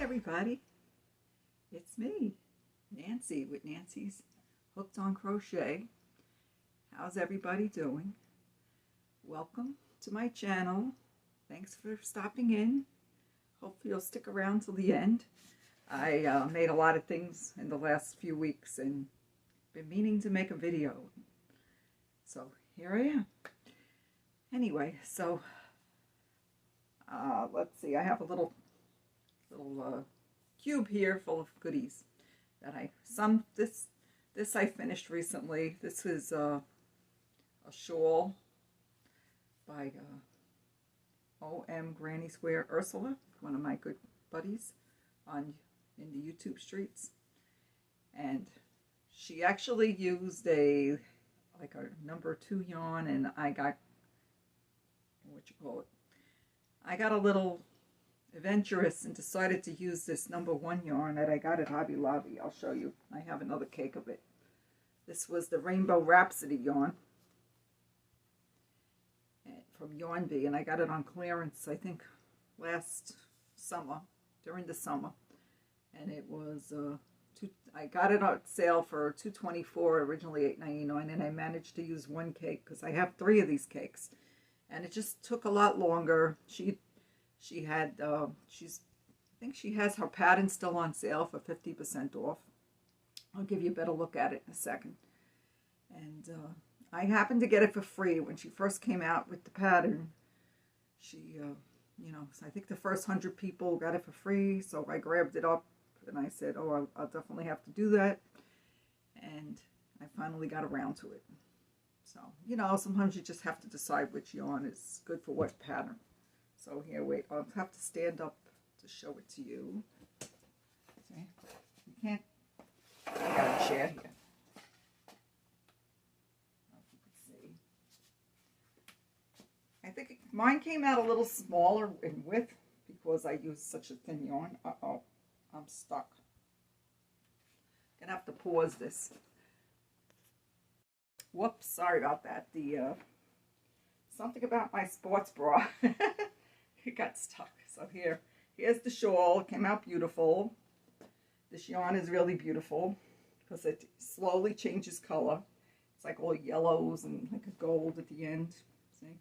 everybody, it's me, Nancy with Nancy's Hooked on Crochet. How's everybody doing? Welcome to my channel. Thanks for stopping in. Hopefully you'll stick around till the end. I made a lot of things in the last few weeks and been meaning to make a video. So here I am. Anyway, so let's see, I have a little cube here full of goodies that this I finished recently. This is a shawl by OMGrannySquare Ursula, one of my good buddies in the YouTube streets, and she actually used a number 2 yarn, and I got I got a little adventurous and decided to use this number 1 yarn that I got at Hobby Lobby. I'll show you. I have another cake of it. This was the Rainbow Rhapsody yarn from Yarn Bee, and I got it on clearance, I think, last summer, during the summer, and it was I got it on sale for $2.24, originally $8.99, and I managed to use 1 cake because I have 3 of these cakes, and it just took a lot longer. She had, I think she has her pattern still on sale for 50% off. I'll give you a better look at it in a second. And I happened to get it for free when she first came out with the pattern. She, you know, I think the first 100 people got it for free, so I grabbed it up and I said, oh, I'll definitely have to do that. And I finally got around to it. So, you know, sometimes you just have to decide which yarn is good for what pattern. So here, wait, I'll have to stand up to show it to you. See? You can't, I got a chair here. I don't know if you can see. I think mine came out a little smaller in width because I used such a thin yarn. Uh-oh, I'm stuck. Gonna have to pause this. Whoops, sorry about that. The, something about my sports bra. It got stuck. So here's the shawl. It came out beautiful. This yarn is really beautiful because it slowly changes color. It's like all yellows and like a gold at the end. See?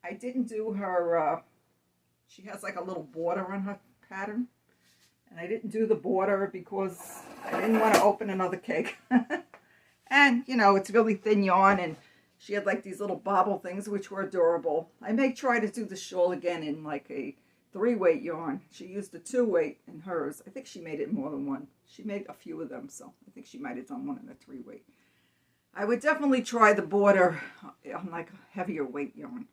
I didn't do her, she has like a little border on her pattern. And I didn't do the border because I didn't want to open another cake. And, you know, it's really thin yarn, and she had like these little bobble things which were adorable. I may try to do the shawl again in like a 3-weight yarn. She used a 2-weight in hers. I think she made it more than one. She made a few of them, so I think she might have done one in a 3-weight. I would definitely try the border on like a heavier weight yarn.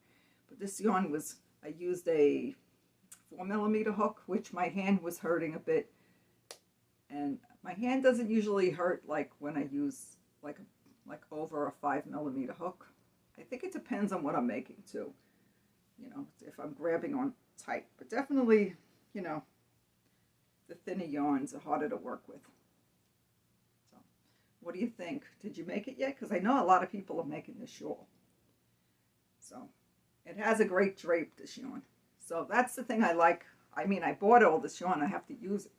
But this yarn was, I used a 4mm hook, which my hand was hurting a bit. And my hand doesn't usually hurt like when I use like over a 5mm hook. I think it depends on what I'm making too. You know, if I'm grabbing on tight. But definitely, you know, the thinner yarns are harder to work with. So, what do you think? Did you make it yet? Because I know a lot of people are making this shawl. So, it has a great drape, this yarn. So that's the thing I like. I mean, I bought all this yarn. I have to use it.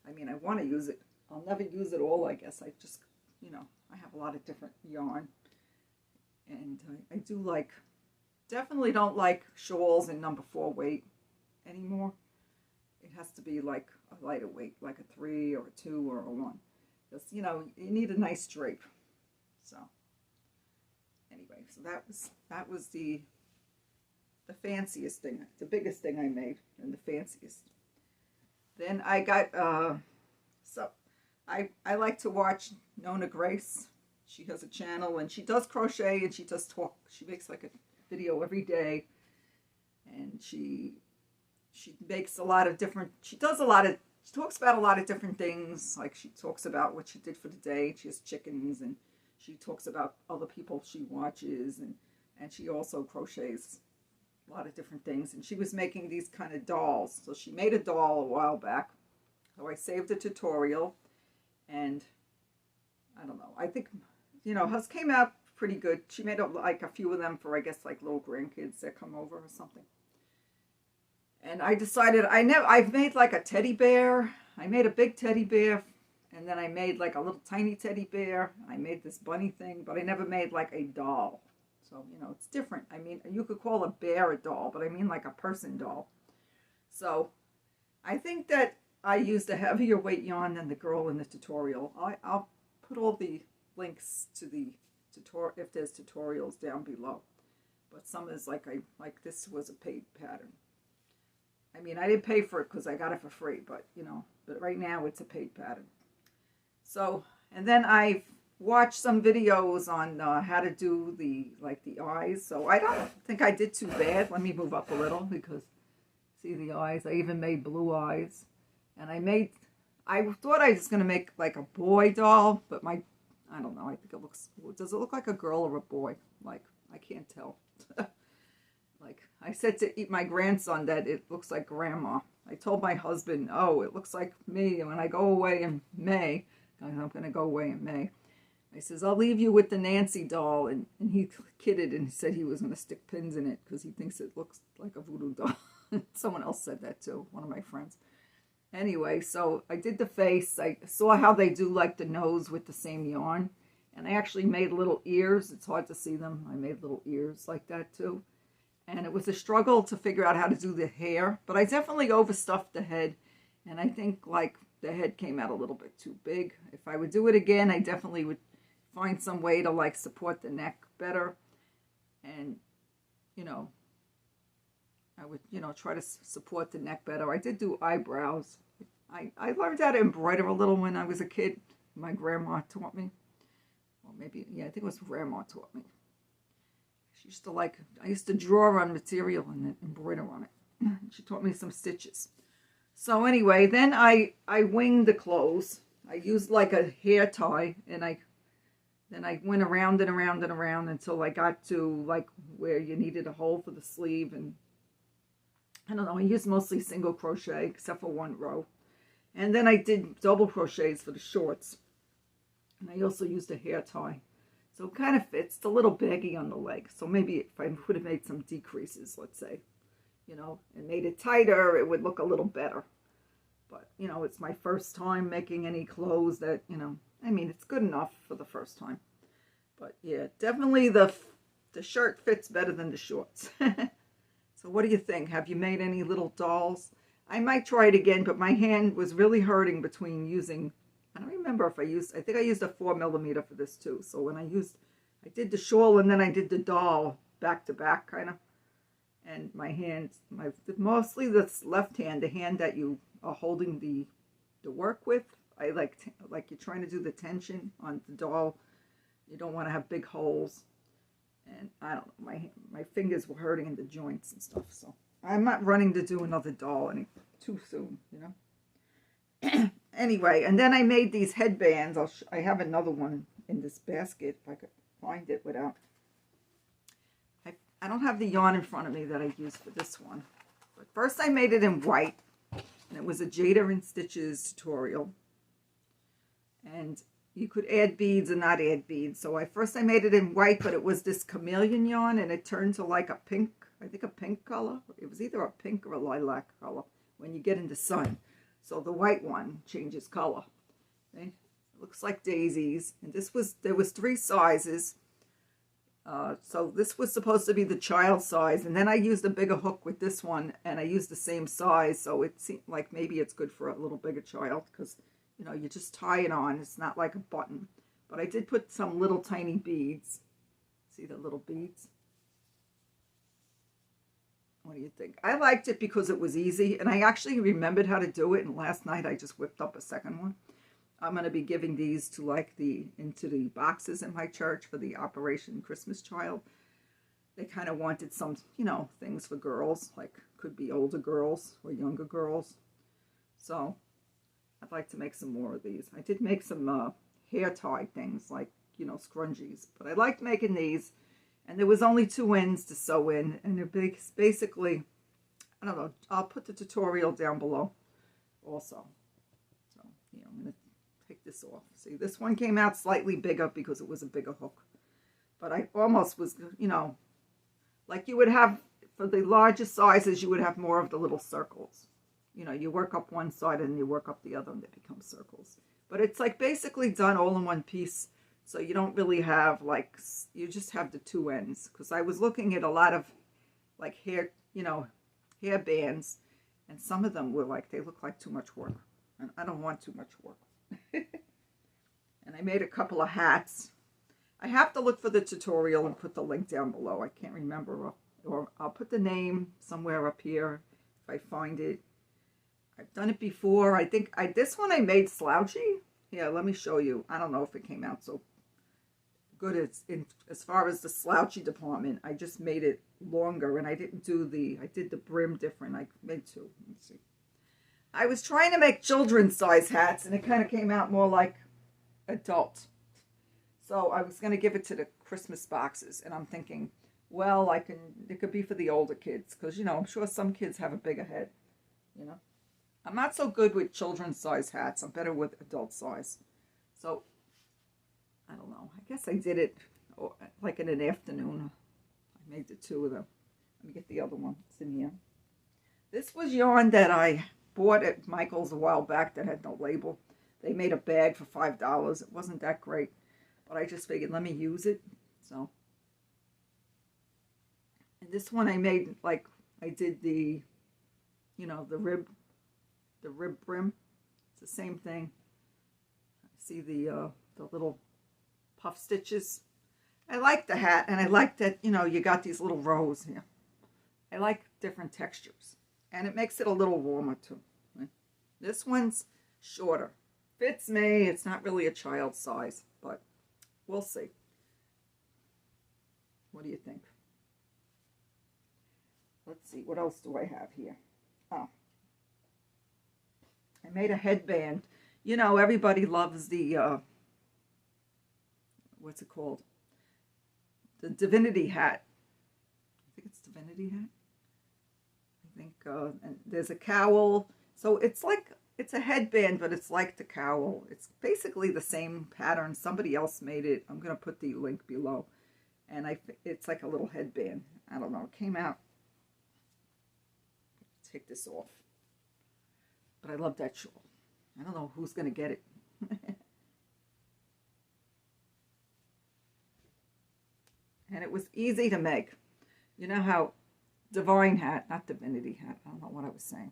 I mean, I want to use it. I'll never use it all, I guess. I just, you know, I have a lot of different yarn. And I do like, definitely don't like shawls in number 4 weight anymore. It has to be like a lighter weight, like a 3 or a 2 or a 1. Just, you know, you need a nice drape. So, anyway, so that was the fanciest thing, the biggest thing I made, and the fanciest. Then I got, so I like to watch Nonna Grace. She has a channel, and she does crochet, and she does talk. She makes like a video every day, and she makes a lot of different, she talks about a lot of different things. Like she talks about what she did for the day. She has chickens, and she talks about other people she watches, and she also crochets a lot of different things. And she was making these kind of dolls. So she made a doll a while back. So I saved a tutorial, and I don't know. I think, you know, hers came out pretty good. She made like a few of them for, I guess, like little grandkids that come over or something. And I decided I've made like a teddy bear. I made a big teddy bear, and then I made like a little tiny teddy bear. I made this bunny thing, but I never made like a doll. So, you know, it's different. I mean, you could call a bear a doll, but I mean like a person doll. So I think that I used a heavier weight yarn than the girl in the tutorial. I'll put all the links to the tutorial, if there's tutorials, down below. But some is like, this was a paid pattern. I mean, I didn't pay for it because I got it for free, but, you know, but right now it's a paid pattern. So, and then I've watched some videos on how to do the eyes. So I don't think I did too bad. Let me move up a little because, see the eyes? I even made blue eyes. And I thought I was going to make like a boy doll, but I don't know, I think it looks, does it look like a girl or a boy? Like, I can't tell. Like, I said to my grandson that it looks like grandma. I told my husband, oh, it looks like me. And when I go away in May, I'm going to go away in May. I says, I'll leave you with the Nancy doll. And he kidded and said he was going to stick pins in it because he thinks it looks like a voodoo doll. Someone else said that too, one of my friends. Anyway, so I did the face. I saw how they do like the nose with the same yarn. And I actually made little ears. It's hard to see them. I made little ears like that too. And it was a struggle to figure out how to do the hair. But I definitely overstuffed the head. And I think like the head came out a little bit too big. If I would do it again, I definitely would find some way to like support the neck better. And, you know, I would, you know, try to support the neck better. I did do eyebrows. I learned how to embroider a little when I was a kid. My grandma taught me. Well, maybe, yeah, I think it was grandma taught me. She used to like, I used to draw on material and then embroider on it. She taught me some stitches. So anyway, then I winged the clothes. I used like a hair tie, and then I went around and around and around until I got to like where you needed a hole for the sleeve. And I don't know, I used mostly single crochet except for one row. And then I did double crochets for the shorts. And I also used a hair tie. So it kind of fits. It's a little baggy on the leg. So maybe if I would have made some decreases, let's say, you know, and made it tighter, it would look a little better. But, you know, it's my first time making any clothes that, you know, I mean, it's good enough for the first time. But yeah, definitely the shirt fits better than the shorts. So what do you think? Have you made any little dolls? I might try it again, but my hand was really hurting between using, I don't remember if I think I used a 4mm for this too. So when I did the shawl and then I did the doll back to back kind of. And my hand, mostly this left hand, the hand that you are holding the work with. I like you're trying to do the tension on the doll. You don't want to have big holes. And I don't know, my fingers were hurting in the joints and stuff. So I'm not running to do another doll too soon, you know. Anyway, and then I made these headbands. I have another one in this basket if I could find it without. I don't have the yarn in front of me that I used for this one. But first I made it in white. And it was a JAYDA in Stitches tutorial. And you could add beads or not add beads. So first I made it in white, but it was this chameleon yarn. And it turned to like a pink, I think a pink color. It was either a pink or a lilac color when you get in the sun. So the white one changes color. Okay? It looks like daisies. And there was 3 sizes. So this was supposed to be the child size, and then I used a bigger hook with this one, and I used the same size, so it seemed like maybe it's good for a little bigger child, because, you know, you just tie it on. It's not like a button. But I did put some little tiny beads. See the little beads? What do you think? I liked it because it was easy, and I actually remembered how to do it, and last night I just whipped up a second one. I'm going to be giving these to into the boxes in my church for the Operation Christmas Child. They kind of wanted some, you know, things for girls, like could be older girls or younger girls. So I'd like to make some more of these. I did make some hair tie things like, you know, scrunchies, but I liked making these. And there was only 2 ends to sew in, and they're basically, I don't know, I'll put the tutorial down below also. So, yeah, I'm going to take this off. See, this one came out slightly bigger because it was a bigger hook. But I almost was, you know, like you would have for the larger sizes, you would have more of the little circles. You know, you work up one side and you work up the other and they become circles. But it's like basically done all in one piece. So you don't really have like, you just have the two ends. Because I was looking at a lot of like hair, you know, hair bands. And some of them were like, they look like too much work. And I don't want too much work. And I made a couple of hats. I have to look for the tutorial and put the link down below. I can't remember. Or I'll put the name somewhere up here if I find it. I've done it before. I think this one I made slouchy. Yeah, let me show you. I don't know if it came out so good as far as the slouchy department. I just made it longer and I didn't do I did the brim different. I made two. Let's see. I was trying to make children's size hats and it kind of came out more like adult. So I was going to give it to the Christmas boxes and I'm thinking, well, it could be for the older kids because, you know, I'm sure some kids have a bigger head, you know. I'm not so good with children's size hats. I'm better with adult size. So, I don't know. I guess I did it like in an afternoon. I made the two of them. Let me get the other one. It's in here. This was yarn that I bought at Michael's a while back that had no label. They made a bag for $5. It wasn't that great. But I just figured, let me use it. So, and this one I made, like, I did the, you know, the rib brim. It's the same thing. See the little puff stitches. I like the hat, and I like that, you know, you got these little rows here. I like different textures, and it makes it a little warmer too. This one's shorter. Fits me. It's not really a child size, but we'll see. What do you think? Let's see. What else do I have here? Oh. I made a headband. You know, everybody loves the, what's it called? The Divinity Hat. I think it's Divinity Hat. I think, and there's a cowl. So it's like, it's a headband, but it's like the cowl. It's basically the same pattern. Somebody else made it. I'm going to put the link below. And it's like a little headband. I don't know. It came out. Take this off. But I love that shawl. I don't know who's going to get it. And it was easy to make. You know how Divine Hat, not Divinity Hat. I don't know what I was saying.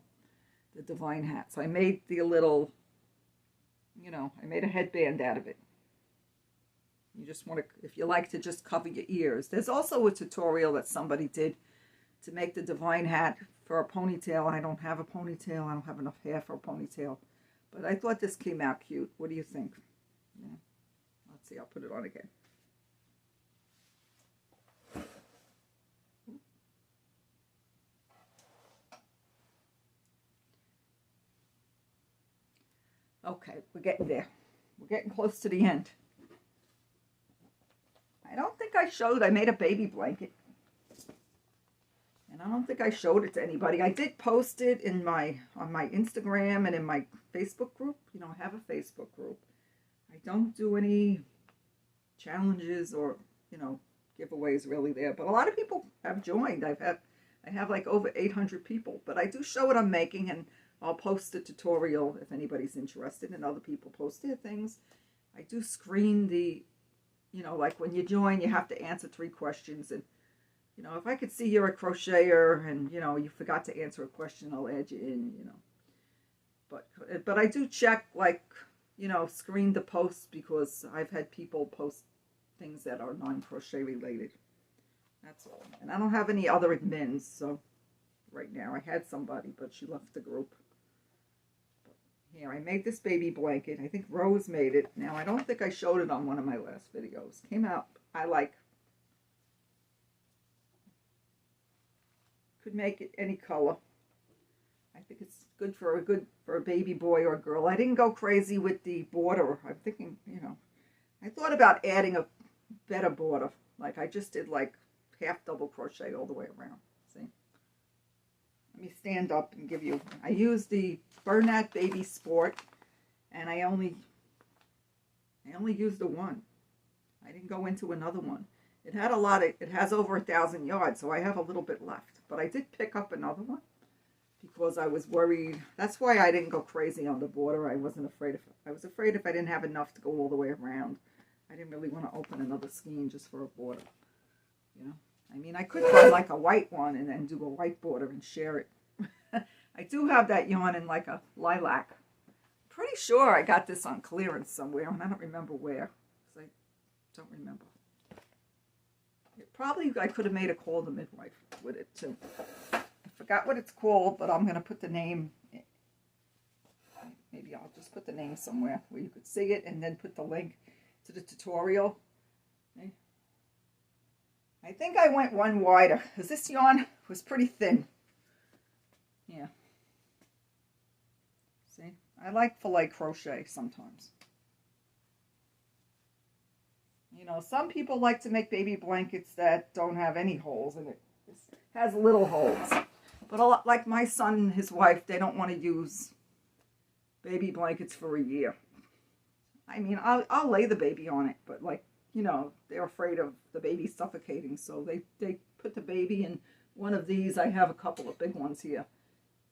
The Divine Hat. So I made the little, you know, I made a headband out of it. You just want to, if you like to just cover your ears. There's also a tutorial that somebody did to make the Divine Hat for a ponytail. I don't have a ponytail. I don't have enough hair for a ponytail. But I thought this came out cute. What do you think? Yeah. Let's see. I'll put it on again. Okay, we're getting there. We're getting close to the end. I don't think I showed. I made a baby blanket. And I don't think I showed it to anybody. I did post it in on my Instagram and in my Facebook group. You know, I have a Facebook group. I don't do any challenges or, you know, giveaways really there. But a lot of people have joined. I have like over 800 people. But I do show what I'm making, and I'll post the tutorial if anybody's interested, and other people post their things. I do screen the, you know, like when you join, you have to answer 3 questions. And, you know, if I could see you're a crocheter and, you know, you forgot to answer a question, I'll add you in, you know. But I do check, like, you know, screen the posts because I've had people post things that are non-crochet related. That's all. And I don't have any other admins, so right now I had somebody, but she left the group. Here, I made this baby blanket. I think Rose made it. Now, I don't think I showed it on one of my last videos. Came out, I like. Could make it any color. I think it's good for a baby boy or girl. I didn't go crazy with the border. I'm thinking, you know, I thought about adding a better border. Like, I just did like half double crochet all the way around. See? Let me stand up and give you, I used the Bernat Baby Sport, and I only used the one. I didn't go into another one. It had a lot of, it has over 1,000 yards, so I have a little bit left. but I did pick up another one because I was worried. That's why I didn't go crazy on the border. I wasn't afraid of, I was afraid if I didn't have enough to go all the way around. I didn't really want to open another skein just for a border, you know. I mean, I could buy like a white one and then do a white border and share it. I do have that yarn in like a lilac. Pretty sure I got this on clearance somewhere, and I don't remember where. I don't remember. Probably I could have made a Call the Midwife with it too. I forgot what it's called, but I'm going to put the name. Maybe I'll just put the name somewhere where you could see it and then put the link to the tutorial. Okay. I think I went one wider because this yarn was pretty thin. Yeah. See, I like filet crochet sometimes. You know, some people like to make baby blankets that don't have any holes in it. It has little holes. But a lot, like my son and his wife, they don't want to use baby blankets for a year. I mean, I'll lay the baby on it, but like, you know, they're afraid of the baby suffocating. So they put the baby in one of these. I have a couple of big ones here.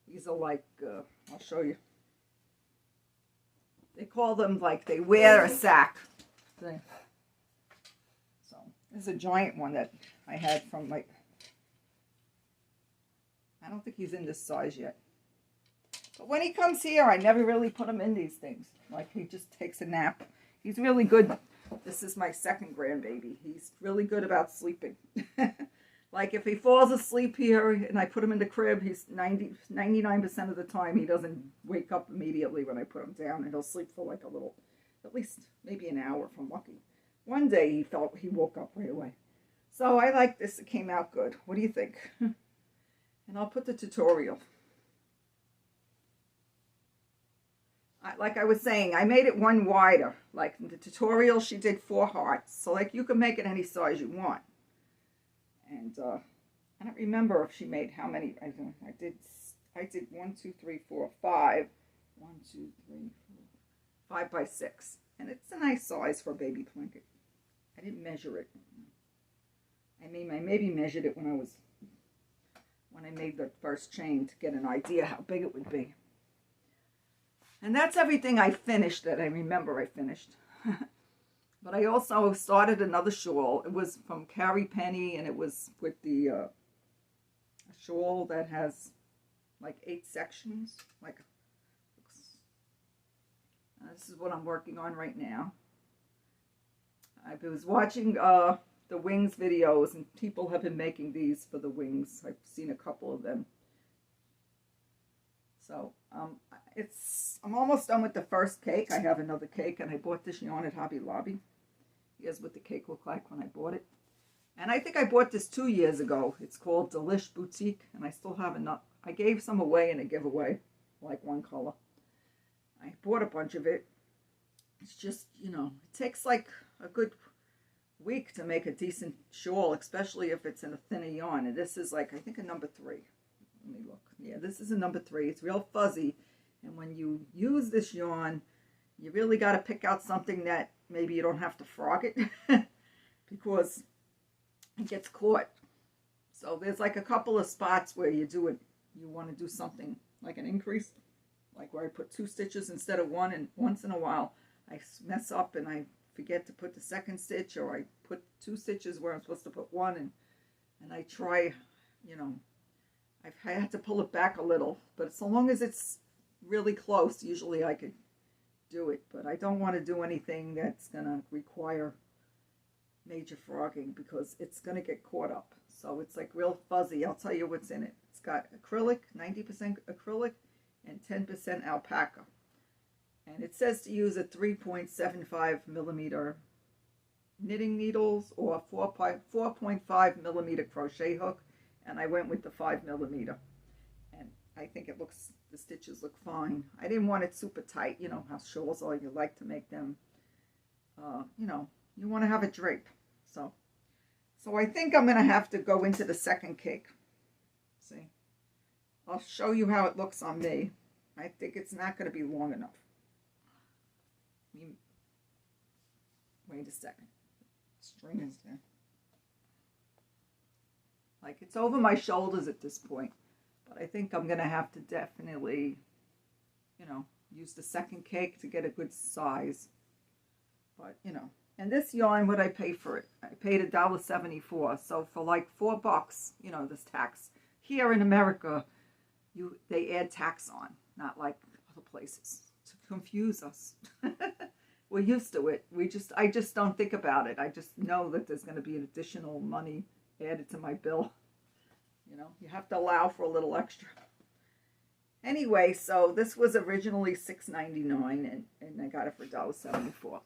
These are like, I'll show you. They call them like they wear a sack. See? This is a giant one that I had from like, I don't think he's in this size yet. But when he comes here, I never really put him in these things. Like, he just takes a nap. He's really good. This is my second grandbaby. He's really good about sleeping. Like, if he falls asleep here and I put him in the crib, he's 99% of the time he doesn't wake up immediately when I put him down. And he'll sleep for like a little, at least maybe an hour if I'm lucky. One day he woke up right away. So I like this. It came out good. What do you think? And I'll put the tutorial. Like I was saying, I made it one wider. Like in the tutorial, she did 4 hearts. So like you can make it any size you want. And I don't remember if she made how many. I did 1, 2, 3, 4, 5. 1, 2, 3, 4, 5 by 6. And it's a nice size for a baby blanket. I didn't measure it. I maybe measured it when I made the first chain to get an idea how big it would be. And that's everything I finished that I remember I finished. But I also started another shawl. It was from Carrie Penny, and it was with the a shawl that has like 8 sections. Like, this is what I'm working on right now. I was watching the wings videos, and people have been making these for the wings. I've seen a couple of them. So I'm almost done with the first cake. I have another cake, and I bought this yarn at Hobby Lobby. Here's what the cake looked like when I bought it. And I think I bought this 2 years ago. It's called Delish Boutique, and I still have enough. I gave some away in a giveaway, like one color. I bought a bunch of it. It's just, you know, it takes like a good week to make a decent shawl, especially if it's in a thinner yarn. And this is like, I think, a number 3. Let me look. Yeah, this is a number 3. It's real fuzzy. And when you use this yarn, you really got to pick out something that maybe you don't have to frog it because it gets caught. So there's like a couple of spots where you do it. You want to do something like an increase, like where I put 2 stitches instead of 1, and once in a while I mess up and I forget to put the second stitch, or I put 2 stitches where I'm supposed to put 1, and I try, you know, I had to pull it back a little, but so long as it's really close, usually I could do it. But I don't want to do anything that's going to require major frogging because it's going to get caught up. So it's like real fuzzy. I'll tell you what's in it. It's got acrylic, 90% acrylic, and 10% alpaca. And it says to use a 3.75 millimeter knitting needles or 4.5 millimeter crochet hook. And I went with the 5 millimeter. And I think it looks, the stitches look fine. I didn't want it super tight. You know how shawls are. You like to make them, you know, you want to have a drape. So I think I'm going to have to go into the second cake. See? I'll show you how it looks on me. I think it's not going to be long enough. Wait a second. String is there. Like, it's over my shoulders at this point. But I think I'm going to have to definitely, you know, use the second cake to get a good size. But, you know. And this yarn, what I pay for it? I paid $1.74. So for like $4, you know, this tax. Here in America, they add tax on, not like other places, to confuse us. We're used to it. I just don't think about it. I just know that there's going to be an additional money added to my bill. You know, you have to allow for a little extra. Anyway, so this was originally $6.99 and I got it for $1.74.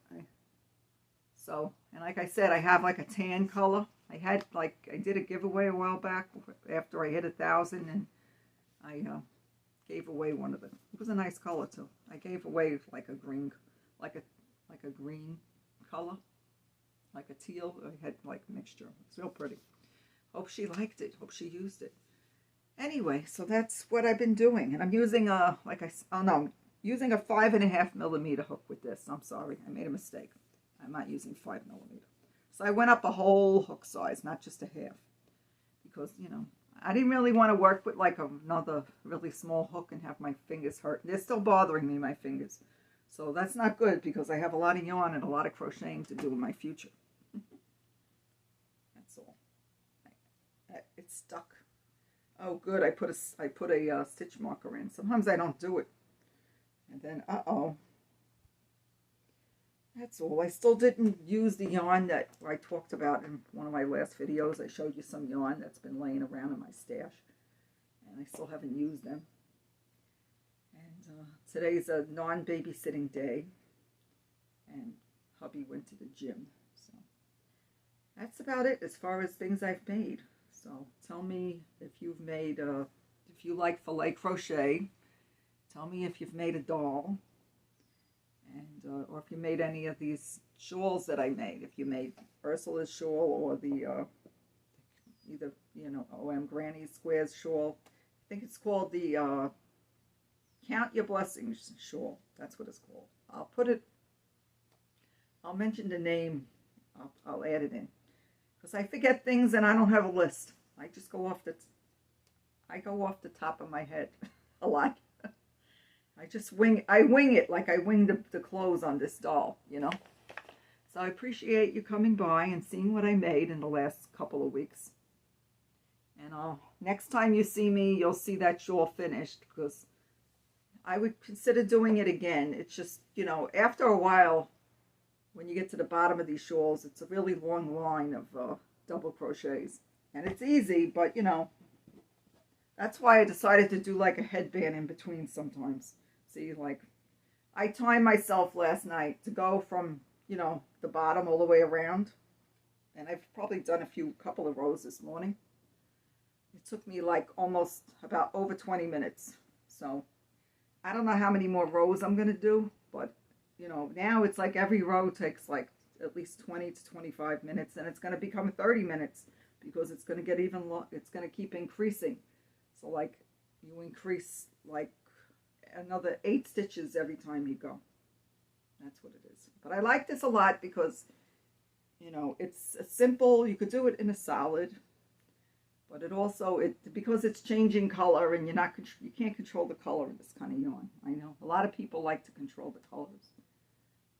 So, and like I said, I have like a tan color. I did a giveaway a while back after I hit 1,000, and I gave away one of them. It was a nice color too. I gave away like a green, like a green color, like a teal. I had like mixture. It's real pretty. Hope she liked it. Hope she used it. Anyway, so that's what I've been doing, and I'm using using a 5.5 millimeter hook with this. I'm sorry, I made a mistake. I'm not using 5 millimeter. So I went up a whole hook size, not just a half, because, you know, I didn't really want to work with like another really small hook and have my fingers hurt. They're still bothering me, my fingers. So that's not good because I have a lot of yarn and a lot of crocheting to do in my future. That's all. It's stuck. Oh, good. I put a stitch marker in. Sometimes I don't do it. And then, uh-oh. That's all. I still didn't use the yarn that I talked about in one of my last videos. I showed you some yarn that's been laying around in my stash. And I still haven't used them. And today's a non-babysitting day. And hubby went to the gym. So that's about it as far as things I've made. So tell me if you've made, if you like filet crochet. Tell me if you've made a doll. And or if you made any of these shawls that I made, if you made Ursula's shawl or the either, you know, OMGrannySquare's shawl. I think it's called the Count Your Blessings shawl. That's what it's called. I'll mention the name. I'll add it in because I forget things and I don't have a list. I just go off the top of my head a lot. I wing it like I wing the clothes on this doll, you know. So I appreciate you coming by and seeing what I made in the last couple of weeks. And next time you see me, you'll see that shawl finished because I would consider doing it again. It's just, you know, after a while, when you get to the bottom of these shawls, it's a really long line of double crochets. And it's easy, but, you know, that's why I decided to do like a headband in between sometimes. See, like, I timed myself last night to go from, you know, the bottom all the way around. And I've probably done a couple of rows this morning. It took me like almost about over 20 minutes. So I don't know how many more rows I'm going to do. But, you know, now it's like every row takes like at least 20 to 25 minutes. And it's going to become 30 minutes because it's going to get even long. It's going to keep increasing. So like you increase like another 8 stitches every time you go. That's what it is. But I like this a lot because, you know, it's simple. You could do it in a solid, but it also, because it's changing color and you can't control the color of this kind of yarn. I know a lot of people like to control the colors,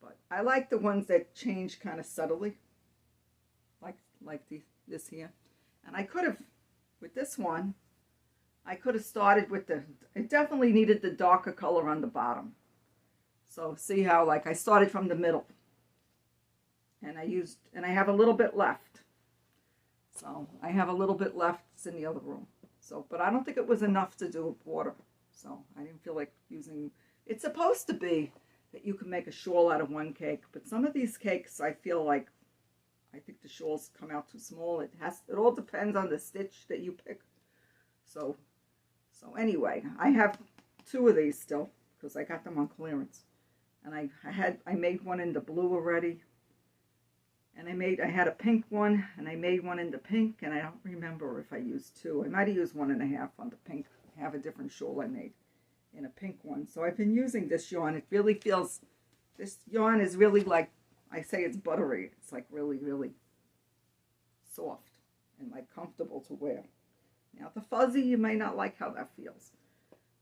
but I like the ones that change kind of subtly, like this here. And I could have, with this one, I could have started with it definitely needed the darker color on the bottom. So see how, like, I started from the middle. And I have a little bit left. So I have a little bit left. It's in the other room. So, but I don't think it was enough to do a border. So I didn't feel like using, it's supposed to be that you can make a shawl out of one cake. But some of these cakes, I feel like, I think the shawls come out too small. It all depends on the stitch that you pick. So anyway, I have 2 of these still because I got them on clearance. And I made one in the blue already. And I had a pink one, and I made one in the pink, and I don't remember if I used 2. I might have used 1.5 on the pink. I have a different shawl I made in a pink one. So I've been using this yarn. It really feels, this yarn is really like, I say it's buttery. It's like really, really soft. and like comfortable to wear. Now the fuzzy, you may not like how that feels,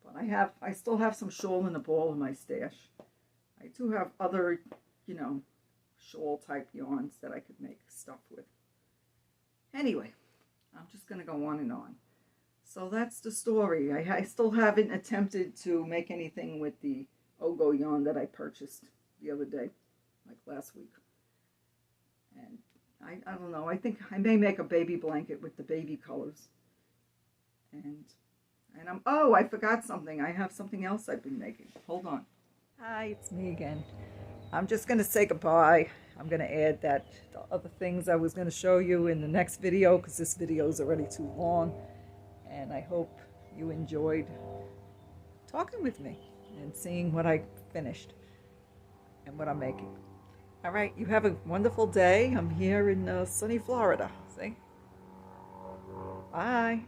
but I still have some shawl in the ball in my stash. I do have other, you know, shawl type yarns that I could make stuff with. Anyway, I'm just going to go on and on. So that's the story. I still haven't attempted to make anything with the Ogo yarn that I purchased the other day, like last week. And I don't know, I think I may make a baby blanket with the baby colors. And oh, I forgot something. I have something else I've been making. Hold on. Hi, it's me again. I'm just going to say goodbye. I'm going to add the other things I was going to show you in the next video, because this video is already too long. And I hope you enjoyed talking with me and seeing what I finished and what I'm making. All right, you have a wonderful day. I'm here in sunny Florida. See? Bye.